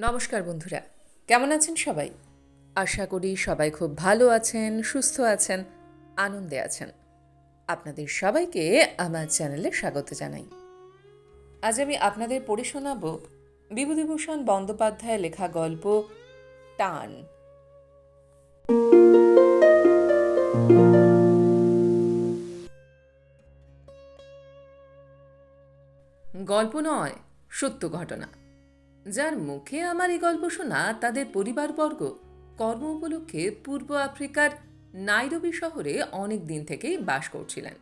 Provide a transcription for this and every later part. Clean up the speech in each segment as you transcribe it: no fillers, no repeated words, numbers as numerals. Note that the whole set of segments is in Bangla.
নমস্কার বন্ধুরা, কেমন আছেন সবাই? আশা করি সবাই খুব ভালো আছেন, সুস্থ আছেন, আনন্দে আছেন। আপনাদের সবাইকে আমার চ্যানেলে স্বাগত জানাই। আজ আমি আপনাদের পড়ে শোনাব বিভূতিভূষণ বন্দ্যোপাধ্যায়ের লেখা গল্প টান। গল্প নয়, সত্য ঘটনা। যার মুখে আমার এই গল্প শোনা তাদের পরিবারবর্গ কর্ম উপলক্ষে পূর্ব আফ্রিকার নাইরোবি শহরে অনেক দিন থেকেই বাস করছিলেন।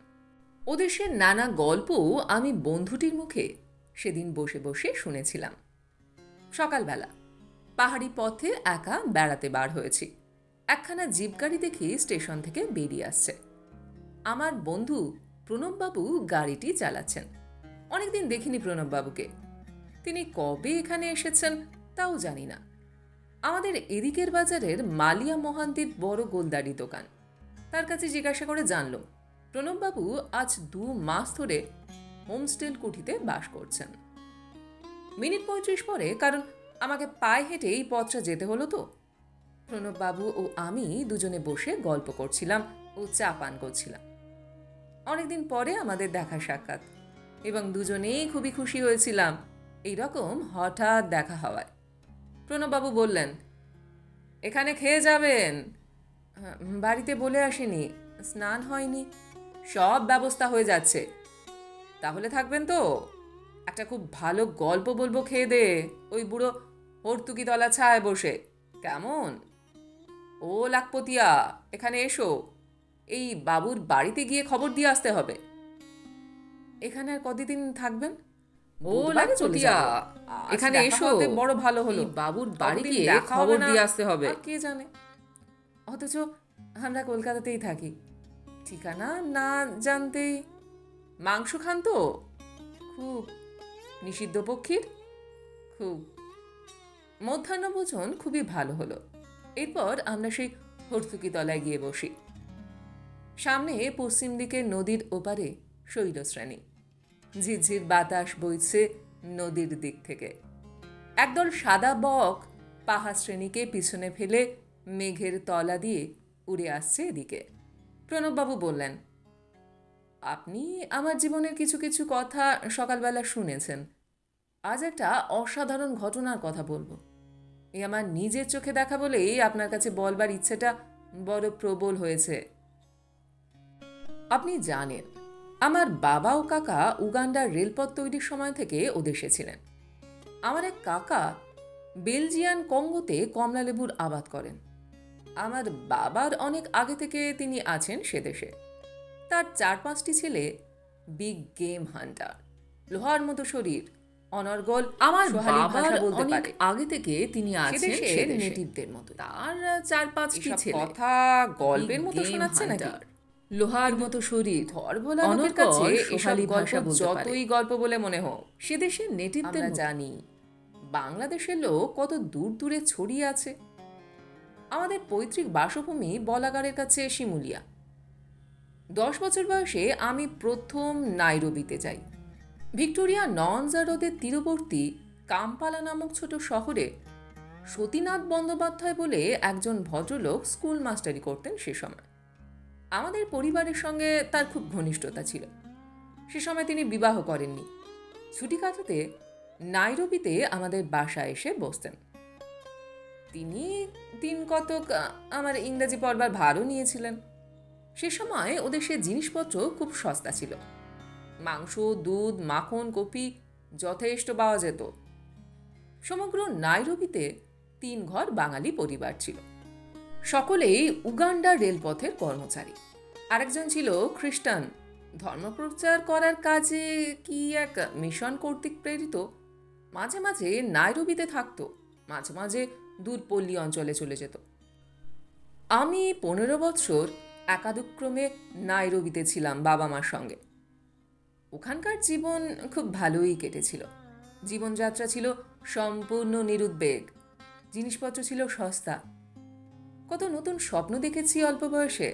ওদেশের নানা গল্প আমি বন্ধুটির মুখে সেদিন বসে বসে শুনেছিলাম। সকালবেলা পাহাড়ি পথে একা বেড়াতে বার হয়েছি। একখানা জিপ গাড়ি দেখি স্টেশন থেকে বেরিয়ে আসছে। আমার বন্ধু প্রণববাবু গাড়িটি চালাচ্ছেন। অনেকদিন দেখিনি প্রণববাবুকে। তিনি কবে এখানে এসেছেন তাও জানি না। আমাদের এদিকের বাজারের মালিয়া মহান্তির বড় গোলদারি দোকান। তার কাছে জিজ্ঞাসা করে জানল প্রণববাবু আজ 2 মাস ধরে হোমস্টেল কুঠিতে বাস করছেন। মিনিট 35 পরে, কারণ আমাকে পায়ে হেঁটে এই পথটা যেতে হলো তো। প্রণববাবু ও আমি দুজনে বসে গল্প করছিলাম ও চা পান করছিলাম। অনেকদিন পরে আমাদের দেখা সাক্ষাৎ, এবং দুজনেই খুবই খুশি হয়েছিলাম এইরকম হঠাৎ দেখা হওয়ায়। প্রণববাবু বললেন, এখানে খেয়ে যাবেন। বাড়িতে বলে আসেনি, স্নান হয়নি। সব ব্যবস্থা হয়ে যাচ্ছে। তাহলে থাকবেন তো? একটা খুব ভালো গল্প বলবো খেয়ে দে, ওই বুড়ো হর্তুকি তলা ছায় বসে। কেমন? ও লাখপতিয়া, এখানে এসো। এই বাবুর বাড়িতে গিয়ে খবর দিয়ে আসতে হবে। এখানে আর কতদিন থাকবেন? ও লাখপতিয়া, এখানে এসো, বড় ভালো হলো। বাবুর বাড়ি গিয়ে খবর দিয়ে আসতে হবে। কে জানে, অথচ আমরা কলকাতাতেই থাকি। ঠিকানা না জানতেই। মাংস খান তো? খুব। নিষিদ্ধ পক্ষীর? খুব। মধ্যাহ্নভোজন খুবই ভালো হলো। এরপর আমরা সেই হর্তুকি তলায় গিয়ে বসি। সামনে পশ্চিম দিকের নদীর ওপারে শৈলশ্রেণী। ঝিরঝির বাতাস বইছে নদীর দিক থেকে। একদল সাদা বক পাহাড় শ্রেণীকে পিছনে ফেলে মেঘের তলা দিয়ে উড়ে আসছে এদিকে। প্রণববাবু বললেন, আপনি আমার জীবনের কিছু কিছু কথা সকালবেলা শুনেছেন। আজ একটা অসাধারণ ঘটনার কথা বলবো। এই আমার নিজের চোখে দেখা বলেই আপনার কাছে বলবার ইচ্ছেটা বড় প্রবল হয়েছে। আপনি জানেন, আমার বাবা ও কাকা উগান্ডার রেলপথ তৈরির সময় থেকে ওদেশে ছিলেন। আমার এক কাকা বেলজিয়ান কঙ্গোতে কমলালেবুর আবাদ করেন। আমার বাবার অনেক আগে থেকে তিনি আছেন সে দেশে। তার 4-5টি ছেলে বিগ গেম হান্টার, লোহার মতো শরীর, অনর্গল। আমার বাবার অনেক আগে থেকে তিনি আছেন সে নেটিভদের মতো। তার 4-5টি ছেলে। কথা গল্পের মতো শোনাচ্ছে নাকি? লোহার মতো শরীর, ধরভোলা লোকের কাছে সোহালি ভাষা বলতে পারে। যতই গল্প বলে মনে হোক, সে দেশের নেটিভদের জানি। বাংলাদেশের লোক কত দূর দূরে ছড়িয়ে আছে। আমাদের পৈতৃক বাসভূমি বলাগাড়ের কাছে শিমুলিয়া। 10 বছর বয়সে আমি প্রথম নাইরোবিতে যাই। ভিক্টোরিয়া ননজা হ্রদের তীরবর্তী কাম্পালা নামক ছোট শহরে সতীনাথ বন্দ্যোপাধ্যায় বলে একজন ভদ্রলোক স্কুল মাস্টারি করতেন সে সময়। আমাদের পরিবারের সঙ্গে তার খুব ঘনিষ্ঠতা ছিল। সে সময় তিনি বিবাহ করেননি। ছুটি কাটাতে নাইরোবিতে আমাদের বাসায় এসে বসতেন। তিনি 3 কতক আমার ইংরেজি পড়বার ভারও নিয়েছিলেন। সে সময় ওদের সে জিনিসপত্র খুব সস্তা ছিল। মাংস, দুধ, মাখন, কফি যথেষ্ট পাওয়া যেত। সমগ্র নাইরোবিতে 3 ঘর বাঙালি পরিবার ছিল। সকলেই উগান্ডা রেলপথের কর্মচারী। আরেকজন ছিল খ্রিস্টান, ধর্মপ্রচার করার কাজে কি এক মিশন কর্তৃক প্রেরিত। মাঝে মাঝে নাইরোবিতে থাকতো, মাঝে মাঝে দূরপল্লী অঞ্চলে চলে যেত। আমি 15 বৎসর একাদুক্রমে নাইরোবিতে ছিলাম বাবা মার সঙ্গে। ওখানকার জীবন খুব ভালোই কেটেছিল। জীবনযাত্রা ছিল সম্পূর্ণ নিরুদ্বেগ। জিনিসপত্র ছিল সস্তা। কত নতুন স্বপ্ন দেখেছি অল্প বয়সে।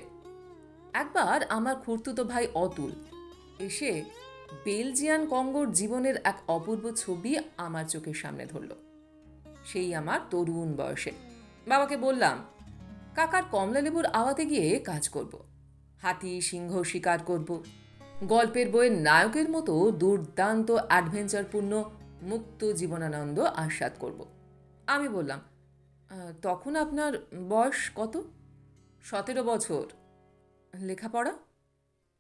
একবার আমার খুড়তুতো ভাই অতুল এসে বেলজিয়ান কঙ্গোর জীবনের এক অপূর্ব ছবি আমার চোখের সামনে ধরল। সেই আমার তরুণ বয়সে। বাবাকে বললাম, কাকার কমলালেবুর আওয়াতে গিয়ে কাজ করব। হাতি সিংহ শিকার করব, গল্পের বইয়ের নায়কের মতো দুর্দান্ত অ্যাডভেঞ্চারপূর্ণ মুক্ত জীবনানন্দ আস্বাদ করব। আমি বললাম, তখন আপনার বয়স কত? 17 বছর। লেখাপড়া?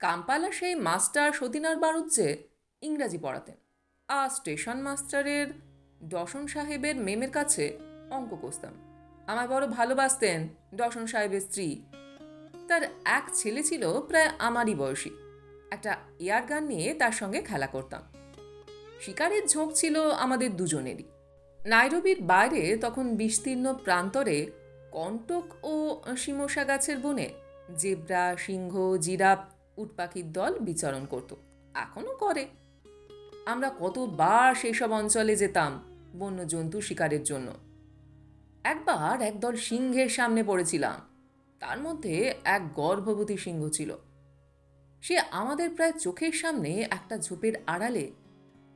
কাম্পালা সেই মাস্টার সতীনার বাড়ুজ্জে ইংরাজি পড়াতেন, আর স্টেশন মাস্টারের দর্শন সাহেবের মেমের কাছে অঙ্ক কষতাম। আমায় বড় ভালোবাসতেন দর্শন সাহেবের স্ত্রী। তার এক ছেলে ছিল প্রায় আমারই বয়সী। একটা এয়ারগান নিয়ে তার সঙ্গে খেলা করতাম। শিকারের ঝোঁক ছিল আমাদের দুজনেরই। নাইরোবির বাইরে তখন বিস্তীর্ণ প্রান্তরে কন্টক ও শিমশা গাছের বনে জেব্রা, সিংহ, জিরাফ, উটপাখির দল বিচরণ করত, এখনও করে। আমরা কতবার সেই সব অঞ্চলে যেতাম বন্যজন্তু শিকারের জন্য। একবার একদল সিংহের সামনে পড়েছিলাম। তার মধ্যে এক গর্ভবতী সিংহ ছিল। সে আমাদের প্রায় চোখের সামনে একটা ঝোপের আড়ালে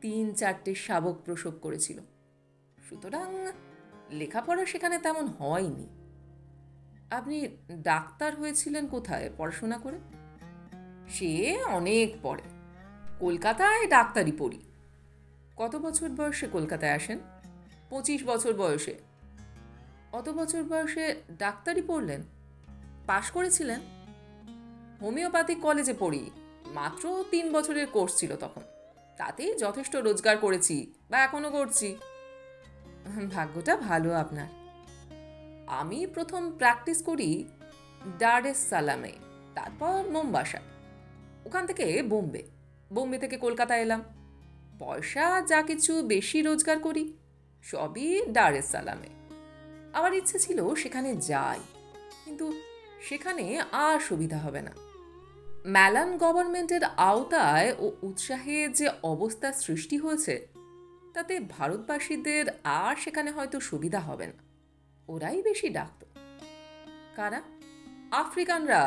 3-4টে শাবক প্রসব করেছিল। সুতরাং লেখাপড়া সেখানে তেমন হয়নি। আপনি ডাক্তার হয়েছিলেন কোথায় পড়াশোনা করে? সে অনেক পরে। কলকাতায় ডাক্তারি পড়ি। কত বছর বয়সে কলকাতায় আসেন? 25 বছর বয়সে। অত বছর বয়সে ডাক্তারি পড়লেন? পাশ করেছিলেন? হোমিওপ্যাথিক কলেজে পড়ি। মাত্র 3 বছরের কোর্স ছিল তখন। তাতেই যথেষ্ট রোজগার করেছি, বা এখনো করছি। ভাগ্যটা ভালো আপনার। আমি প্রথম প্র্যাকটিস করি ডার এস সালামে, তারপর মোমবাসায়, ওখান থেকে বোম্বে, বোম্বে থেকে কলকাতা এলাম। পয়সা যা কিছু বেশি রোজগার করি সবই ডার এস সালামে। আমার ইচ্ছে ছিল সেখানে যাই, কিন্তু সেখানে আর সুবিধা হবে না। ম্যালান গভর্নমেন্টের আওতায় ও উৎসাহে যে অবস্থা সৃষ্টি হয়েছে, তাতে ভারতবাসীদের আর সেখানে হয়তো সুবিধা হবে না। ওরাই বেশি ডাকত। কারা? আফ্রিকানরা।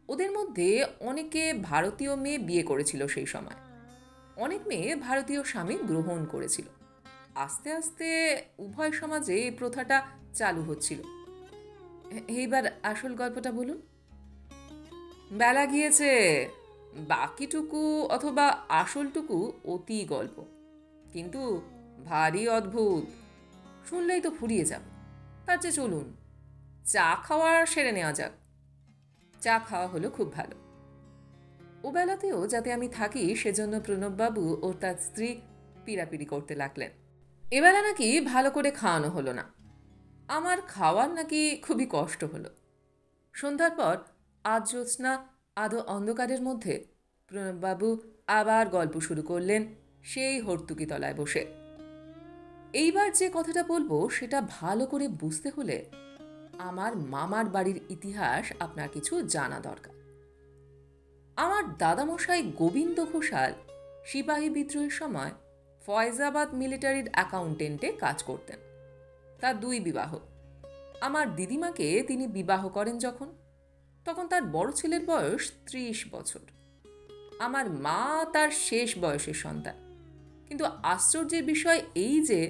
ওদের মধ্যে অনেকে ভারতীয় মেয়ে বিয়ে করেছিল সেই সময়। অনেক মেয়ে ভারতীয় স্বামী গ্রহণ করেছিল। আস্তে আস্তে উভয় সমাজে এই প্রথাটা চালু হচ্ছিল। এইবার আসল গল্পটা বলুন। বেলা গিয়েছে। বাকিটুকু অথবা আসলটুকু অতি গল্প, কিন্তু ভারী অদ্ভুত। শুনলেই তো ফুরিয়ে যাব। তার চেয়ে চলুন চা খাওয়া সেরে নেওয়া যাক। চা খাওয়া হলো খুব ভালো। ওবেলাতেও যাতে আমি থাকি সেজন্য প্রণববাবু ও তার স্ত্রী পিড়াপিড়ি করতে লাগলেন। এবেলা নাকি ভালো করে খাওয়ানো হলো না। আমার খাওয়ার নাকি খুবই কষ্ট হলো। সন্ধ্যার পর আজ জ্যোৎস্না আধো অন্ধকারের মধ্যে প্রণববাবু আবার গল্প শুরু করলেন সেই হর্তুকি তলায় বসে। এইবার যে কথাটা বলবো সেটা ভালো করে বুঝতে হলে আমার মামার বাড়ির ইতিহাস আপনার কিছু জানা দরকার। আমার দাদামশাই গোবিন্দ ঘোষাল সিপাহী বিদ্রোহের সময় ফয়জাবাদ মিলিটারির অ্যাকাউন্টেন্টে কাজ করতেন। তার 2 বিবাহ। আমার দিদিমাকে তিনি বিবাহ করেন তখন তার বড় ছেলের বয়স 30 বছর। আমার মা তার শেষ বয়সের সন্তান। কিন্তু আশ্চর্যের বিষয় এই যে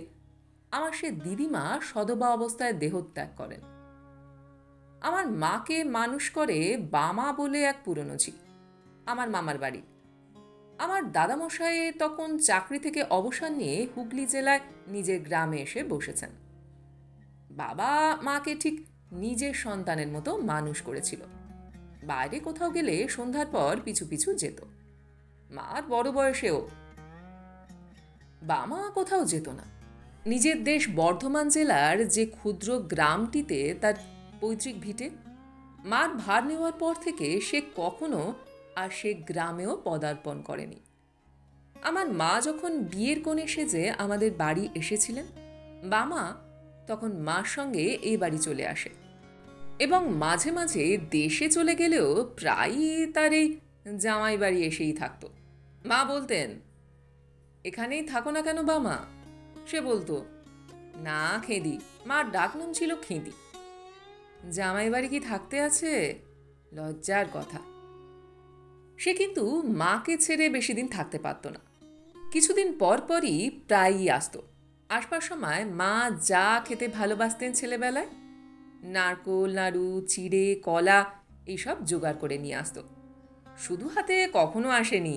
আমার সে দিদিমা সধবা অবস্থায় দেহত্যাগ করেন। আমার মাকে মানুষ করে বামা বলে এক পুরনো ঝি, আমার মামার বাড়ি। আমার দাদামশাই তখন চাকরি থেকে অবসর নিয়ে হুগলি জেলায় নিজের গ্রামে এসে বসেছেন। বাবা মাকে ঠিক নিজের সন্তানের মতো মানুষ করেছিল। বাইরে কোথাও গেলে সন্ধ্যার পর পিছু পিছু যেত। মার বড় বয়সেও। বাবা কোথাও যেত না। নিজের দেশ বর্ধমান জেলার যে ক্ষুদ্র গ্রামটিতে তার পৈতৃক ভিটে, মার ভার নেওয়ার পর থেকে সে কখনো আর সে গ্রামেও পদার্পণ করেনি। আমার মা যখন বিয়ের কোণে সেজে আমাদের বাড়ি এসেছিলেন, বাবা তখন মার সঙ্গে এই বাড়ি চলে আসে এবং মাঝে মাঝে দেশে চলে গেলেও প্রায়ই তার এই জামাই বাড়ি এসেই থাকতো। মা বলতেন, এখানেই থাকো না কেন বামা? সে বলতো, না খেদি। মার ডাকনাম ছিল খেদি। জামাই বাড়ি কি থাকতে আছে? লজ্জার কথা। সে কিন্তু মাকে ছেড়ে বেশি দিন থাকতে পারত না। কিছুদিন পর পরই প্রায়ই আসতো। আসবার সময় মা যা খেতে ভালোবাসতেন ছেলেবেলায়, নারকোল নাড়ু, চিড়ে, কলা এইসব জোগাড় করে নিয়ে আসতো। শুধু হাতে কখনো আসেনি।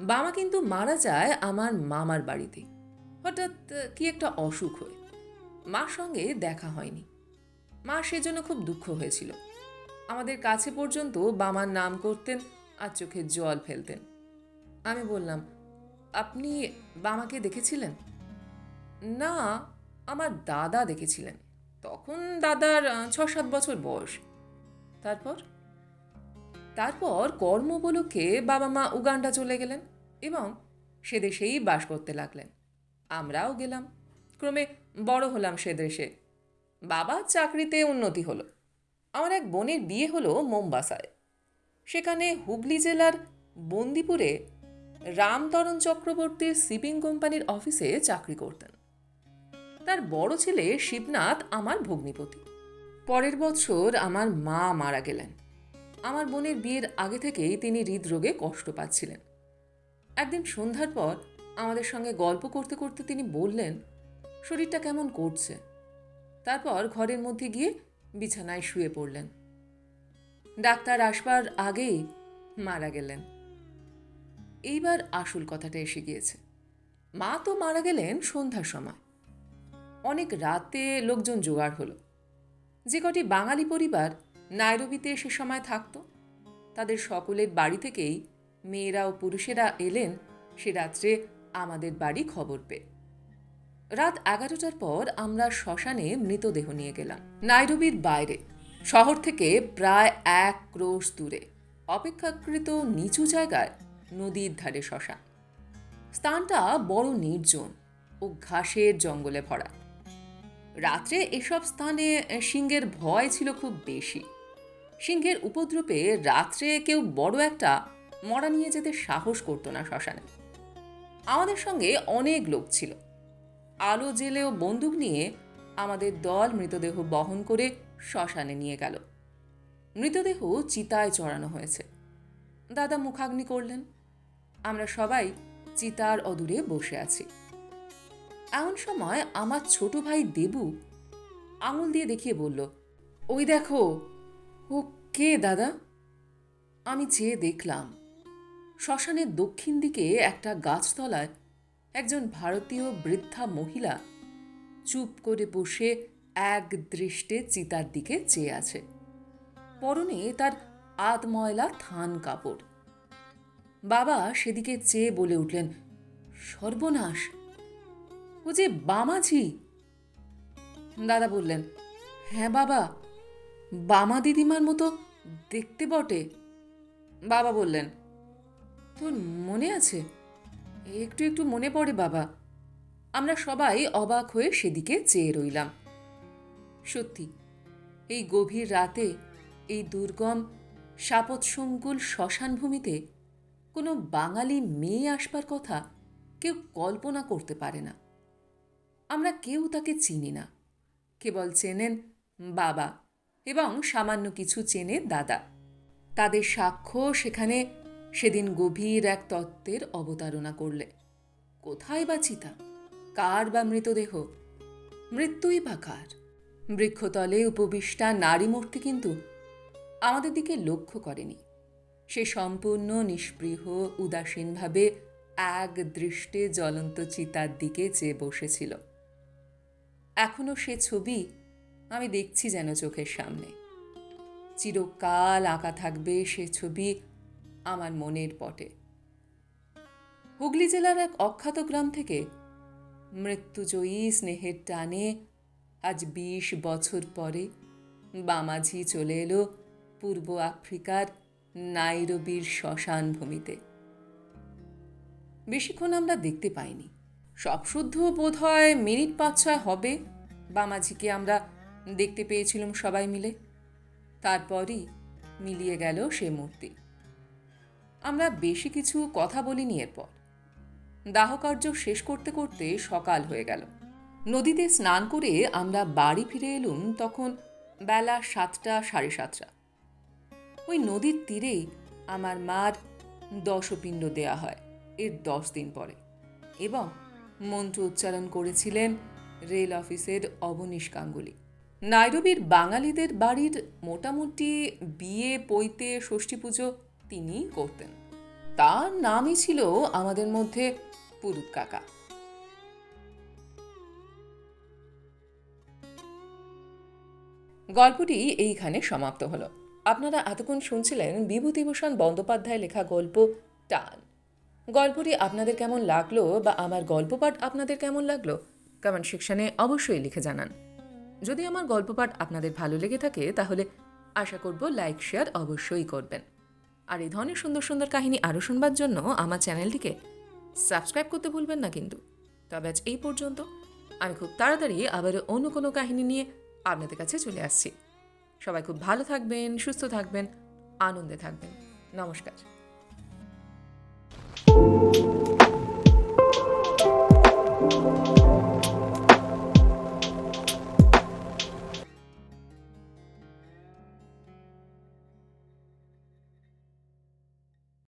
বাবা কিন্তু মারা যায় আমার মামার বাড়িতে, হঠাৎ কি একটা অসুখ হয়ে। মার সঙ্গে দেখা হয়নি। মা সেজন্য খুব দুঃখ হয়েছিল। আমাদের কাছে পর্যন্ত বাবার নাম করতেন আর চোখে জল ফেলতেন। আমি বললাম, আপনি বামাকে দেখেছিলেন? না, আমার দাদা দেখেছিলেন। তখন দাদার 6-7 বছর বয়স। তারপর তারপর কর্মোপলক্ষে বাবা মা উগান্ডা চলে গেলেন এবং সে দেশেই বাস করতে লাগলেন। আমরাও গেলাম। ক্রমে বড় হলাম সে দেশে। বাবার চাকরিতে উন্নতি হলো। আমার এক বোনের বিয়ে হলো মোম্বাসায়। সেখানে হুগলি জেলার বন্দিপুরে রামতরণ চক্রবর্তীর শিপিং কোম্পানির অফিসে চাকরি করতেন। তার বড় ছেলে শিবনাথ আমার ভগ্নিপতি। পরের বছর আমার মা মারা গেলেন। আমার বোনের বিয়ের আগে থেকেই তিনি হৃদরোগে কষ্ট পাচ্ছিলেন। একদিন সন্ধ্যার পর আমাদের সঙ্গে গল্প করতে করতে তিনি বললেন, শরীরটা কেমন করছে। তারপর ঘরের মধ্যে গিয়ে বিছানায় শুয়ে পড়লেন। ডাক্তার আসবার আগেই মারা গেলেন। এইবার আসল কথাটা এসে গিয়েছে। মা তো মারা গেলেন সন্ধ্যার সময়। অনেক রাতে লোকজন জোগাড় হলো। যে কটি বাঙালি পরিবার নাইরোবিতে সে সময় থাকত, তাদের সকলের বাড়ি থেকেই মেয়েরা ও পুরুষেরা এলেন সে রাত্রে আমাদের বাড়ি খবর পেয়ে। রাত 11টার পর আমরা শ্মশানে মৃতদেহ নিয়ে গেলাম। নাইরোবির বাইরে, শহর থেকে প্রায় 1 ক্রোশ দূরে, অপেক্ষাকৃত নিচু জায়গায় নদীর ধারে শ্মশান। স্থানটা বড় নির্জন ও ঘাসের জঙ্গলে ভরা। রাত্রে এসব স্থানে সিংহের ভয় ছিল খুব বেশি। সিংহের উপদ্রবে রাত্রে কেউ বড় একটা মরা নিয়ে যেতে সাহস করতো না শ্মশানে। আমাদের সঙ্গে অনেক লোক ছিল। আলো জেলে ও বন্দুক নিয়ে আমাদের দল মৃতদেহ বহন করে শ্মশানে নিয়ে গেল। মৃতদেহ চিতায় চড়ানো হয়েছে। দাদা মুখাগ্নি করলেন। আমরা সবাই চিতার অদূরে বসে আছি। এমন সময় আমার ছোট ভাই দেবু আঙুল দিয়ে দেখিয়ে বলল, ওই দেখো, ও কে দাদা? আমি চেয়ে দেখলাম। শ্মশানের দক্ষিণ দিকে একটা গাছতলায় একজন ভারতীয় বৃদ্ধা মহিলা চুপ করে বসে এক দৃষ্টে চিতার দিকে চেয়ে আছে। পরনে তার আধময়লা থান কাপড়। বাবা সেদিকে চেয়ে বলে উঠলেন, সর্বনাশ, ও যে বামাঝি। দাদা বললেন, হ্যাঁ বাবা, বামা দিদিমার মতো দেখতে বটে। বাবা বললেন, তোর মনে আছে? একটু একটু মনে পড়ে বাবা। আমরা সবাই অবাক হয়ে সেদিকে চেয়ে রইলাম। সত্যি, এই গভীর রাতে এই দুর্গম সাপৎসংকুল শ্মশানভূমিতে কোনো বাঙালি মেয়ে আসবার কথা কেউ কল্পনা করতে পারে না। আমরা কেউ তাকে চিনি না। কেবল চেনেন বাবা এবং সামান্য কিছু চেনে দাদা। তাদের সাক্ষ্য সেখানে সেদিন গভীর এক তত্ত্বের অবতারণা করলে। কোথায় বা চিতা? কার বা মৃতদেহ? মৃত্যুই বা কার? বৃক্ষতলে উপবিষ্টা নারী মূর্তি কিন্তু আমাদের দিকে লক্ষ্য করেনি। সে সম্পূর্ণ নিষ্পৃহ উদাসীনভাবে এক দৃষ্টে জ্বলন্ত চিতার দিকে চেয়ে বসেছিল। এখনো সে ছবি আমি দেখছি যেন চোখের সামনে। চিরকাল আঁকা থাকবে সে ছবি আমার মনের পটে। হুগলি জেলার এক অখ্যাত গ্রাম থেকে মৃত্যুজয়ী স্নেহের টানে আজ 20 বছর পরে বামাঝি চলে এলো পূর্ব আফ্রিকার নাইরোবির শ্মশান ভূমিতে। বেশিক্ষণ আমরা দেখতে পাইনি। সবশুদ্ধ বোধ হয় মিনিট 5-6 হবে বামাঝিকে আমরা দেখতে পেয়েছিলাম সবাই মিলে। তারপরই মিলিয়ে গেল সে মূর্তি। আমরা বেশি কিছু কথা বলিনি। এরপর দাহকার্য শেষ করতে করতে সকাল হয়ে গেল। নদীতে স্নান করে আমরা বাড়ি ফিরে এলুম তখন বেলা 7টা-7:30। ওই নদীর তীরেই আমার মার দশপিণ্ড দেয়া হয় এর 10 দিন পরে, এবং মন্ত্র উচ্চারণ করেছিলেন রেল অফিসের অবনীশ গাঙ্গুলি। নাইরোবির বাঙালিদের বাড়ির মোটামুটি বিয়ে, পৈতে, ষষ্ঠী পুজো তিনিই করতেন। তার নামই ছিল আমাদের মধ্যে পুরুত কাকা। গল্পটি এইখানে সমাপ্ত হলো। আপনারা এতক্ষণ শুনছিলেন বিভূতিভূষণ বন্দ্যোপাধ্যায় লেখা গল্প টান। গল্পটি আপনাদের কেমন লাগলো বা আমার গল্প পাঠ আপনাদের কেমন লাগলো কমেন্ট সেকশনে অবশ্যই লিখে জানান। যদি আমার গল্প পাঠ আপনাদের ভালো লেগে থাকে তাহলে আশা করব লাইক শেয়ার অবশ্যই করবেন। আর এই ধরনের সুন্দর সুন্দর কাহিনী আরও শুনবার জন্য আমার চ্যানেলটিকে সাবস্ক্রাইব করতে ভুলবেন না কিন্তু। তবে আজ এই পর্যন্ত। আমি খুব তাড়াতাড়ি আবার অন্য কোনো কাহিনী নিয়ে আপনাদের কাছে চলে আসছি। সবাই খুব ভালো থাকবেন, সুস্থ থাকবেন, আনন্দে থাকবেন। নমস্কার।